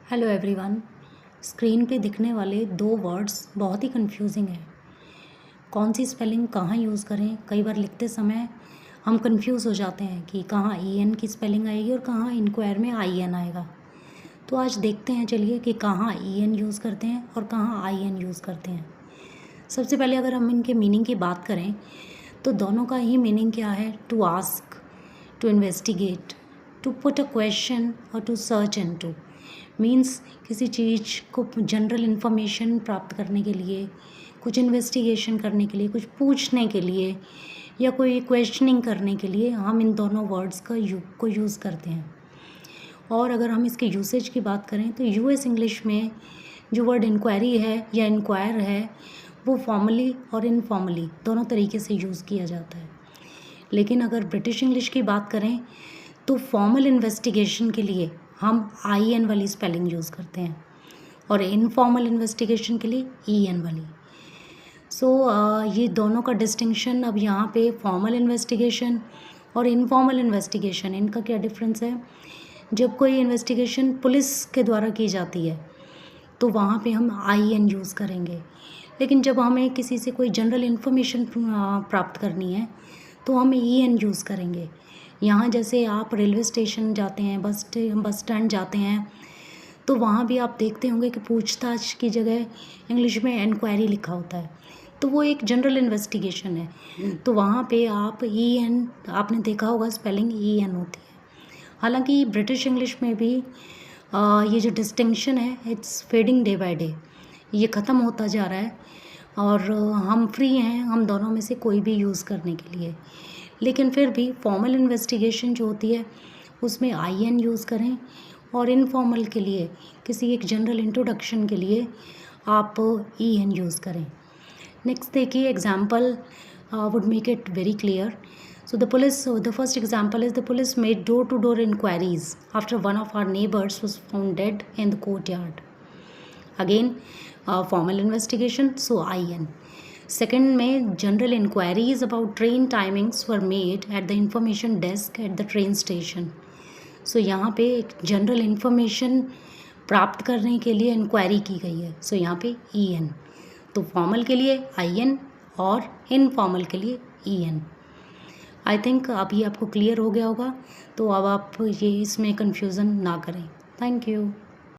Hello everyone. Screen पे दिखने वाले दो वर्ड्स बहुत ही कंफ्यूजिंग है। कौन सी स्पेलिंग कहाँ यूज़ करें, कई बार लिखते समय हम कंफ्यूज हो जाते हैं कि कहाँ ई एन की स्पेलिंग आएगी और कहाँ इनक्वायर में आई एन आएगा। तो आज देखते हैं चलिए कि कहाँ ई एन यूज़ करते हैं और कहाँ आई एन यूज़ करते हैं। सबसे पहले अगर हम इनके मीनिंग की बात करें तो दोनों का ही मीनिंग क्या है? To ask, to investigate, to put a question और टू सर्च इनटू। मीन्स किसी चीज़ को जनरल इन्फॉर्मेशन प्राप्त करने के लिए, कुछ इन्वेस्टिगेशन करने के लिए, कुछ पूछने के लिए या कोई क्वेश्चनिंग करने के लिए हम इन दोनों वर्ड्स को यूज़ करते हैं। और अगर हम इसके यूसेज की बात करें तो यूएस इंग्लिश में जो वर्ड इंक्वायरी है या इंक्वायर है वो फॉर्मली और इनफॉर्मली दोनों तरीके से यूज़ किया जाता है। लेकिन अगर ब्रिटिश इंग्लिश की बात करें तो फॉर्मल इन्वेस्टिगेशन के लिए हम आई एन वाली स्पेलिंग यूज़ करते हैं और इनफॉर्मल इन्वेस्टिगेशन के लिए ई एन वाली। ये दोनों का डिस्टिंक्शन अब यहाँ पे फॉर्मल इन्वेस्टिगेशन और इनफॉर्मल इन्वेस्टिगेशन, इनका क्या डिफरेंस है? जब कोई इन्वेस्टिगेशन पुलिस के द्वारा की जाती है तो वहाँ पे हम आई एन यूज़ करेंगे। लेकिन जब हमें किसी से कोई जनरल इन्फॉर्मेशन प्राप्त करनी है तो हम ई एन यूज़ करेंगे। यहाँ जैसे आप रेलवे स्टेशन जाते हैं, बस स्टैंड जाते हैं तो वहाँ भी आप देखते होंगे कि पूछताछ की जगह इंग्लिश में इंक्वायरी लिखा होता है, तो वो एक जनरल इन्वेस्टिगेशन है। तो वहाँ पे आप ई एन, आपने देखा होगा स्पेलिंग ई एन होती है। हालांकि ब्रिटिश इंग्लिश में भी ये जो डिस्टिंक्शन है it's fading day by day, ये ख़त्म होता जा रहा है और हम फ्री हैं हम दोनों में से कोई भी यूज़ करने के लिए। लेकिन फिर भी फॉर्मल इन्वेस्टिगेशन जो होती है उसमें आई एन यूज़ करें और इनफॉर्मल के लिए किसी एक जनरल इंट्रोडक्शन के लिए आप ई एन यूज़ करें। नेक्स्ट देखिए example would make it very clear. So the first example is the police made door-to-door inquiries after one of our neighbors was found dead in the courtyard. Again, formal investigation, so IN. Second में general inquiries about train timings were made at the information desk at the train station. So यहाँ पे एक general information प्राप्त करने के लिए inquiry की गई है, so यहाँ पे EN. तो फॉर्मल के लिए IN और इनफॉर्मल के लिए EN. आई थिंक अभी आपको क्लियर हो गया होगा, तो अब आप ये इसमें कन्फ्यूज़न ना करें। Thank you.